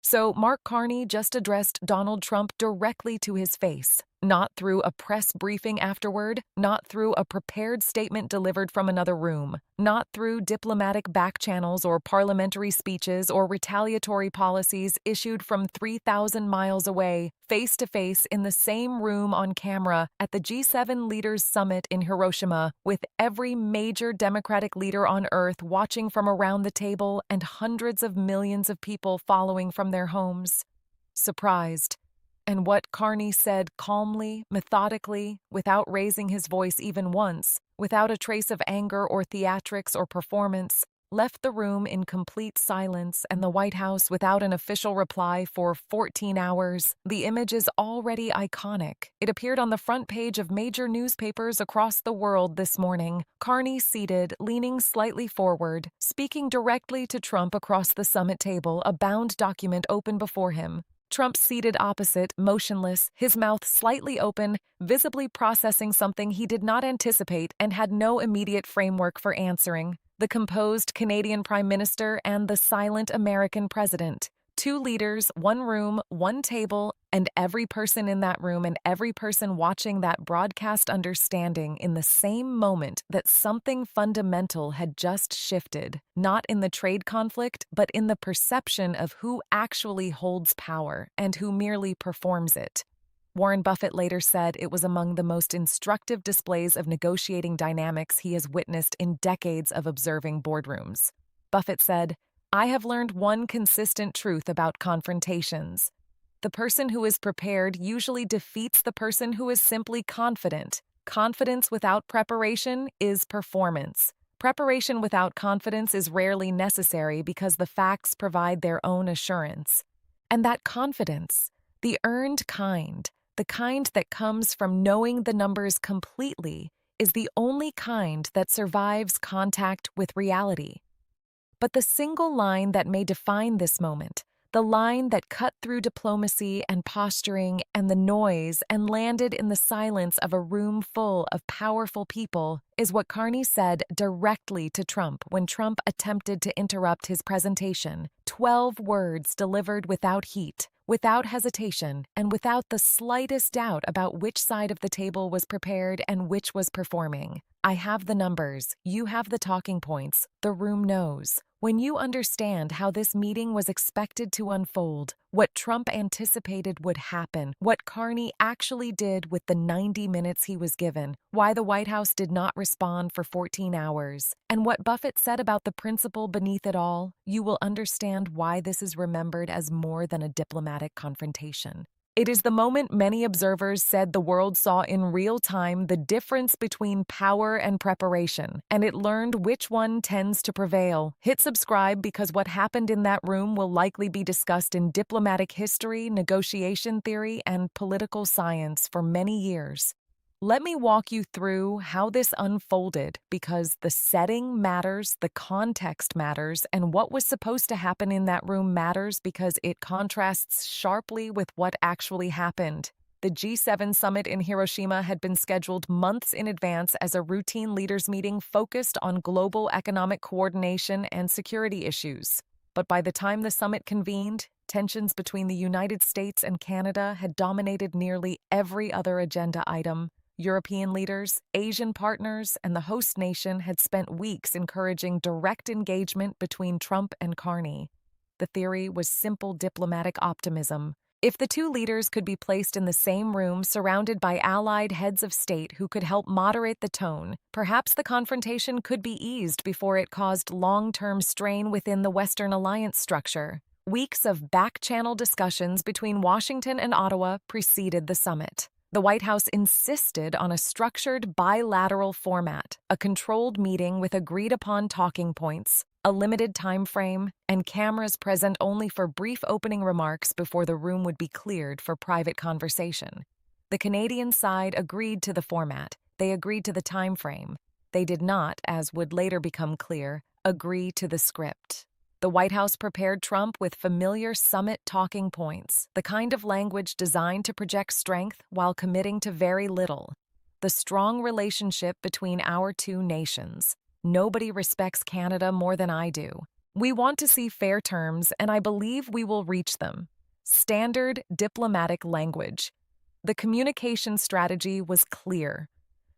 So Mark Carney just addressed Donald Trump directly to his face, not through a press briefing afterward, not through a prepared statement delivered from another room, not through diplomatic back channels or parliamentary speeches or retaliatory policies issued from 3,000 miles away, face-to-face in the same room on camera at the G7 Leaders Summit in Hiroshima, with every major Democratic leader on Earth watching from around the table and hundreds of millions of people following from their homes. Surprised. And what Carney said calmly, methodically, without raising his voice even once, without a trace of anger or theatrics or performance, left the room in complete silence and the White House without an official reply for 14 hours. The image is already iconic. It appeared on the front page of major newspapers across the world this morning. Carney seated, leaning slightly forward, speaking directly to Trump across the summit table, a bound document open before him. Trump seated opposite, motionless, his mouth slightly open, visibly processing something he did not anticipate and had no immediate framework for answering. The composed Canadian Prime Minister and the silent American President. Two leaders, one room, one table, and every person in that room and every person watching that broadcast understanding in the same moment that something fundamental had just shifted, not in the trade conflict, but in the perception of who actually holds power and who merely performs it. Warren Buffett later said it was among the most instructive displays of negotiating dynamics he has witnessed in decades of observing boardrooms. Buffett said, "I have learned one consistent truth about confrontations. The person who is prepared usually defeats the person who is simply confident. Confidence without preparation is performance. Preparation without confidence is rarely necessary because the facts provide their own assurance. And that confidence, the earned kind, the kind that comes from knowing the numbers completely, is the only kind that survives contact with reality. But the single line that may define this moment, the line that cut through diplomacy and posturing and the noise and landed in the silence of a room full of powerful people, is what Carney said directly to Trump when Trump attempted to interrupt his presentation. 12 words delivered without heat, without hesitation, and without the slightest doubt about which side of the table was prepared and which was performing. I have the numbers, you have the talking points, the room knows. When you understand how this meeting was expected to unfold, what Trump anticipated would happen, what Carney actually did with the 90 minutes he was given, why the White House did not respond for 14 hours, and what Buffett said about the principle beneath it all, you will understand why this is remembered as more than a diplomatic confrontation. It is the moment many observers said the world saw in real time the difference between power and preparation, and it learned which one tends to prevail. Hit subscribe because what happened in that room will likely be discussed in diplomatic history, negotiation theory, and political science for many years. Let me walk you through how this unfolded because the setting matters, the context matters, and what was supposed to happen in that room matters because it contrasts sharply with what actually happened. The G7 summit in Hiroshima had been scheduled months in advance as a routine leaders meeting focused on global economic coordination and security issues. But by the time the summit convened, tensions between the United States and Canada had dominated nearly every other agenda item. European leaders, Asian partners, and the host nation had spent weeks encouraging direct engagement between Trump and Carney. The theory was simple diplomatic optimism. If the two leaders could be placed in the same room surrounded by allied heads of state who could help moderate the tone, perhaps the confrontation could be eased before it caused long-term strain within the Western alliance structure. Weeks of back-channel discussions between Washington and Ottawa preceded the summit. The White House insisted on a structured bilateral format, a controlled meeting with agreed-upon talking points, a limited time frame, and cameras present only for brief opening remarks before the room would be cleared for private conversation. The Canadian side agreed to the format. They agreed to the time frame. They did not, as would later become clear, agree to the script. The White House prepared Trump with familiar summit talking points, the kind of language designed to project strength while committing to very little. The strong relationship between our two nations. Nobody respects Canada more than I do. We want to see fair terms, and I believe we will reach them. Standard diplomatic language. The communication strategy was clear.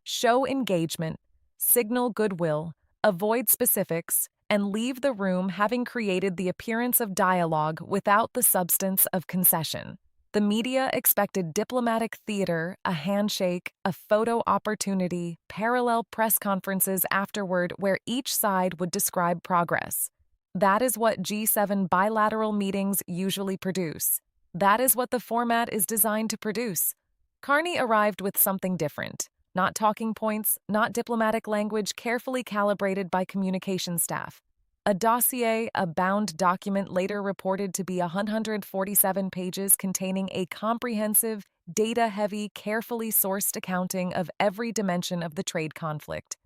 Show engagement, signal goodwill, avoid specifics, and leave the room having created the appearance of dialogue without the substance of concession. The media expected diplomatic theater, a handshake, a photo opportunity, parallel press conferences afterward where each side would describe progress. That is what G7 bilateral meetings usually produce. That is what the format is designed to produce. Carney arrived with something different. Not talking points, not diplomatic language carefully calibrated by communication staff. A dossier, a bound document later reported to be 147 pages containing a comprehensive, data-heavy, carefully sourced accounting of every dimension of the trade conflict.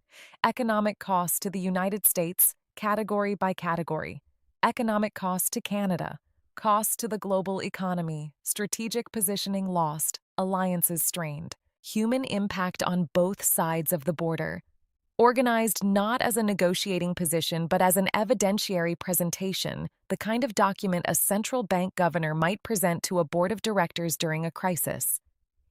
Economic cost to the United States, category by category. Economic cost to Canada. Cost to the global economy. Strategic positioning lost. Alliances strained. Human impact on both sides of the border. Organized not as a negotiating position but as an evidentiary presentation, the kind of document a central bank governor might present to a board of directors during a crisis.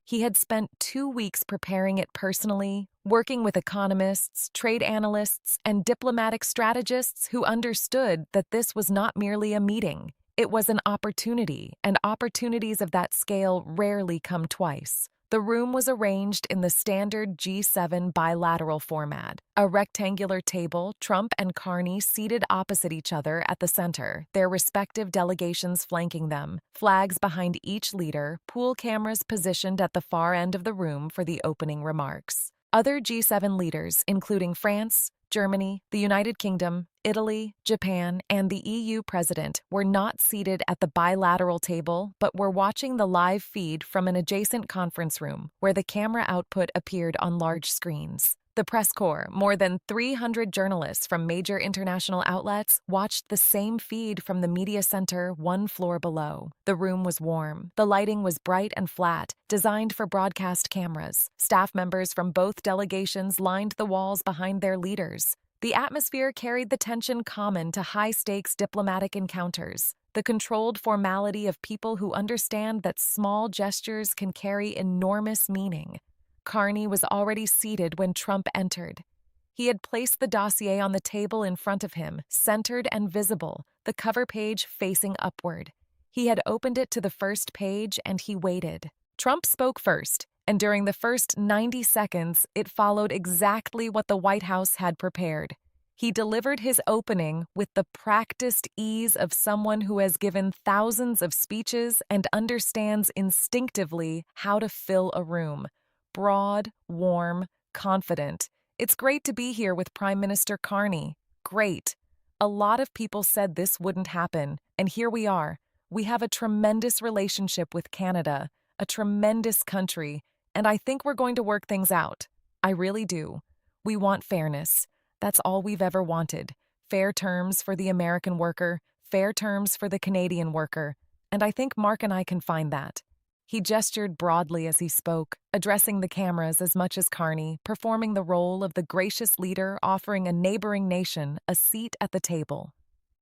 He had spent 2 weeks preparing it personally, working with economists, trade analysts, and diplomatic strategists who understood that this was not merely a meeting. It was an opportunity, and opportunities of that scale rarely come twice. The room was arranged in the standard G7 bilateral format. A rectangular table, Trump and Carney seated opposite each other at the center, their respective delegations flanking them, flags behind each leader, pool cameras positioned at the far end of the room for the opening remarks. Other G7 leaders, including France, Germany, the United Kingdom, Italy, Japan, and the EU president were not seated at the bilateral table but were watching the live feed from an adjacent conference room where the camera output appeared on large screens. The press corps, more than 300 journalists from major international outlets, watched the same feed from the media center 1 floor below. The room was warm. The lighting was bright and flat, designed for broadcast cameras. Staff members from both delegations lined the walls behind their leaders. The atmosphere carried the tension common to high-stakes diplomatic encounters, the controlled formality of people who understand that small gestures can carry enormous meaning. Carney was already seated when Trump entered. He had placed the dossier on the table in front of him, centered and visible, the cover page facing upward. He had opened it to the first page and he waited. Trump spoke first, and during the first 90 seconds, it followed exactly what the White House had prepared. He delivered his opening with the practiced ease of someone who has given thousands of speeches and understands instinctively how to fill a room. Broad, warm, confident. It's great to be here with Prime Minister Carney. Great. A lot of people said this wouldn't happen, and here we are. We have a tremendous relationship with Canada, a tremendous country, and I think we're going to work things out. I really do. We want fairness. That's all we've ever wanted. Fair terms for the American worker, fair terms for the Canadian worker, and I think Mark and I can find that. He gestured broadly as he spoke, addressing the cameras as much as Carney, performing the role of the gracious leader offering a neighboring nation a seat at the table.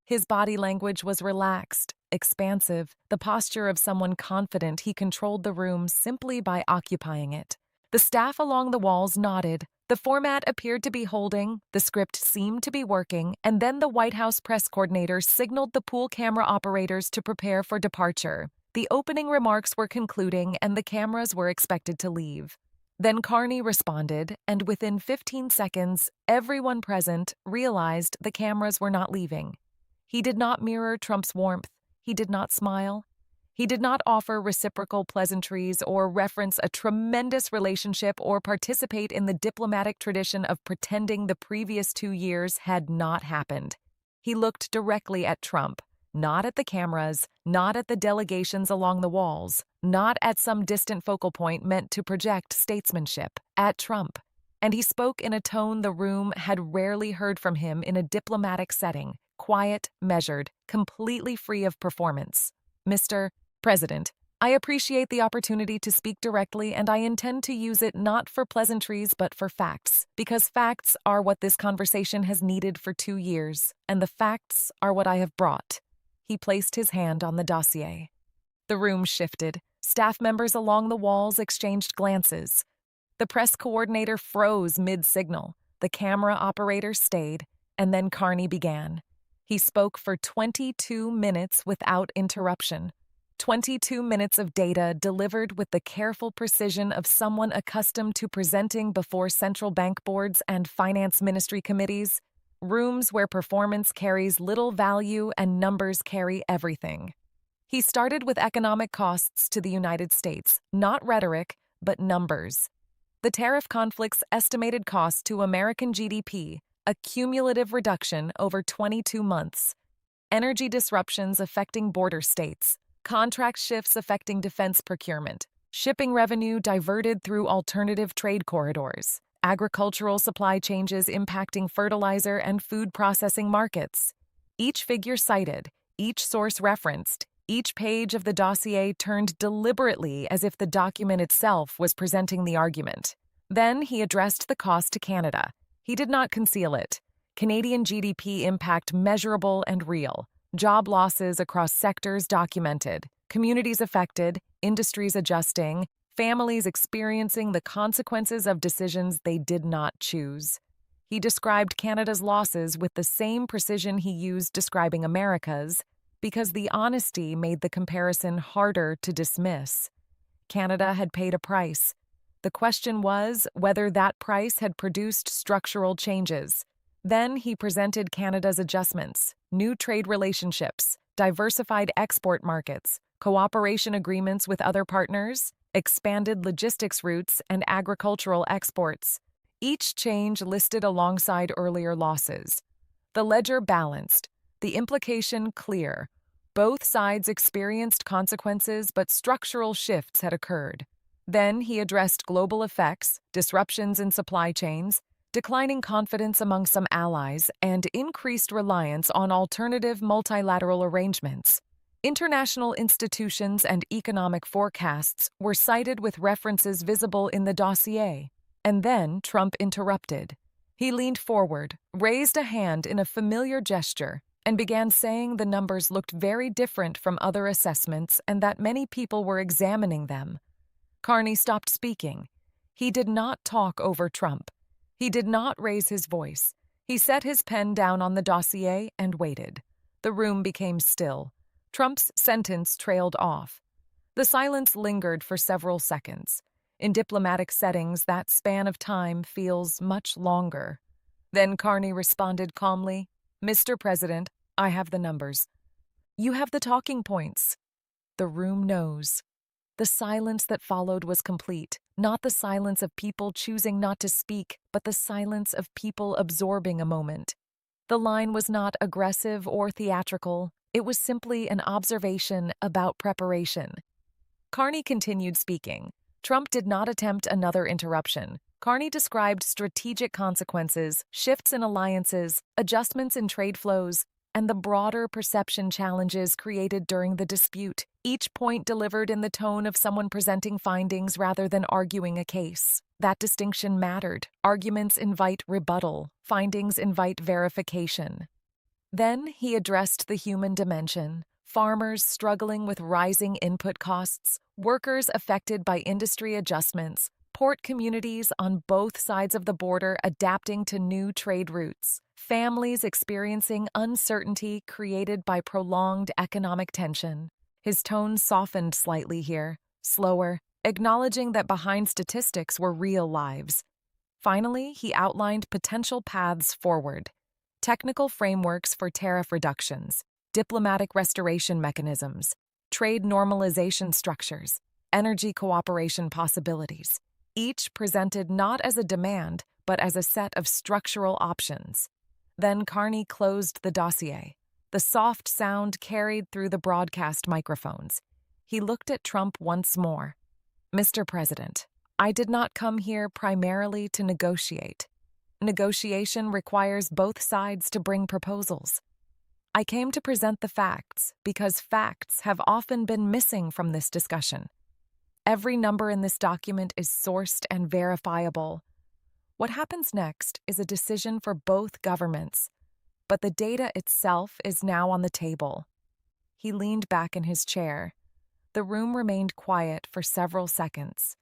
His body language was relaxed, expansive, the posture of someone confident he controlled the room simply by occupying it. The staff along the walls nodded. The format appeared to be holding, the script seemed to be working, and then the White House press coordinator signaled the pool camera operators to prepare for departure. The opening remarks were concluding and the cameras were expected to leave. Then Carney responded, and within 15 seconds, everyone present realized the cameras were not leaving. He did not mirror Trump's warmth. He did not smile. He did not offer reciprocal pleasantries or reference a tremendous relationship or participate in the diplomatic tradition of pretending the previous 2 years had not happened. He looked directly at Trump. Not at the cameras, not at the delegations along the walls, not at some distant focal point meant to project statesmanship, at Trump. And he spoke in a tone the room had rarely heard from him in a diplomatic setting, quiet, measured, completely free of performance. Mr. President, I appreciate the opportunity to speak directly, and I intend to use it not for pleasantries but for facts, because facts are what this conversation has needed for 2 years, and the facts are what I have brought." He placed his hand on the dossier. The room shifted. Staff members along the walls exchanged glances. The press coordinator froze mid-signal. The camera operator stayed, and then Carney began. He spoke for 22 minutes without interruption. 22 minutes of data delivered with the careful precision of someone accustomed to presenting before central bank boards and finance ministry committees, rooms where performance carries little value and numbers carry everything. He started with economic costs to the United States, not rhetoric, but numbers. The tariff conflict's estimated cost to American GDP, a cumulative reduction over 22 months. Energy disruptions affecting border states. Contract shifts affecting defense procurement, shipping revenue diverted through alternative trade corridors, agricultural supply changes impacting fertilizer and food processing markets. Each figure cited, each source referenced, each page of the dossier turned deliberately as if the document itself was presenting the argument. Then he addressed the cost to Canada. He did not conceal it. Canadian GDP impact measurable and real. Job losses across sectors documented, communities affected, industries adjusting, families experiencing the consequences of decisions they did not choose. He described Canada's losses with the same precision he used describing America's, because the honesty made the comparison harder to dismiss. Canada had paid a price. The question was whether that price had produced structural changes. Then he presented Canada's adjustments, new trade relationships, diversified export markets, cooperation agreements with other partners, expanded logistics routes, and agricultural exports. Each change listed alongside earlier losses. The ledger balanced, the implication clear. Both sides experienced consequences, but structural shifts had occurred. Then he addressed global effects, disruptions in supply chains, declining confidence among some allies, and increased reliance on alternative multilateral arrangements. International institutions and economic forecasts were cited with references visible in the dossier. And then Trump interrupted. He leaned forward, raised a hand in a familiar gesture, and began saying the numbers looked very different from other assessments and that many people were examining them. Carney stopped speaking. He did not talk over Trump. He did not raise his voice. He set his pen down on the dossier and waited. The room became still. Trump's sentence trailed off. The silence lingered for several seconds. In diplomatic settings, that span of time feels much longer. Then Carney responded calmly, "Mr. President, I have the numbers. You have the talking points." The room knows. The silence that followed was complete, not the silence of people choosing not to speak, but the silence of people absorbing a moment. The line was not aggressive or theatrical. It was simply an observation about preparation. Carney continued speaking. Trump did not attempt another interruption. Carney described strategic consequences, shifts in alliances, adjustments in trade flows, and the broader perception challenges created during the dispute, each point delivered in the tone of someone presenting findings rather than arguing a case. That distinction mattered. Arguments invite rebuttal, findings invite verification. Then he addressed the human dimension. Farmers struggling with rising input costs, workers affected by industry adjustments, port communities on both sides of the border adapting to new trade routes, families experiencing uncertainty created by prolonged economic tension. His tone softened slightly here, slower, acknowledging that behind statistics were real lives. Finally, he outlined potential paths forward: technical frameworks for tariff reductions, diplomatic restoration mechanisms, trade normalization structures, energy cooperation possibilities. Each presented not as a demand, but as a set of structural options. Then Carney closed the dossier. The soft sound carried through the broadcast microphones. He looked at Trump once more. "Mr. President, I did not come here primarily to negotiate. Negotiation requires both sides to bring proposals. I came to present the facts because facts have often been missing from this discussion. Every number in this document is sourced and verifiable. What happens next is a decision for both governments, but the data itself is now on the table. He leaned back in his chair. The room remained quiet for several seconds.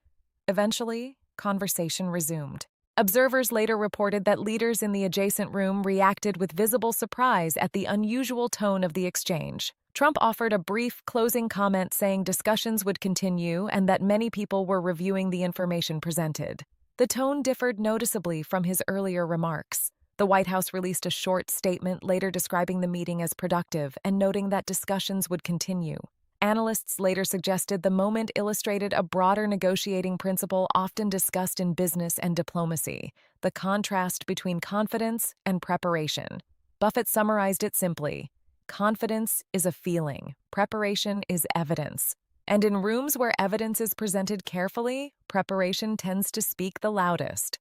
Eventually, conversation resumed. Observers later reported that leaders in the adjacent room reacted with visible surprise at the unusual tone of the exchange. Trump offered a brief closing comment saying discussions would continue and that many people were reviewing the information presented. The tone differed noticeably from his earlier remarks. The White House released a short statement later describing the meeting as productive and noting that discussions would continue. Analysts later suggested the moment illustrated a broader negotiating principle often discussed in business and diplomacy: the contrast between confidence and preparation. Buffett summarized it simply: confidence is a feeling, preparation is evidence. And in rooms where evidence is presented carefully, preparation tends to speak the loudest.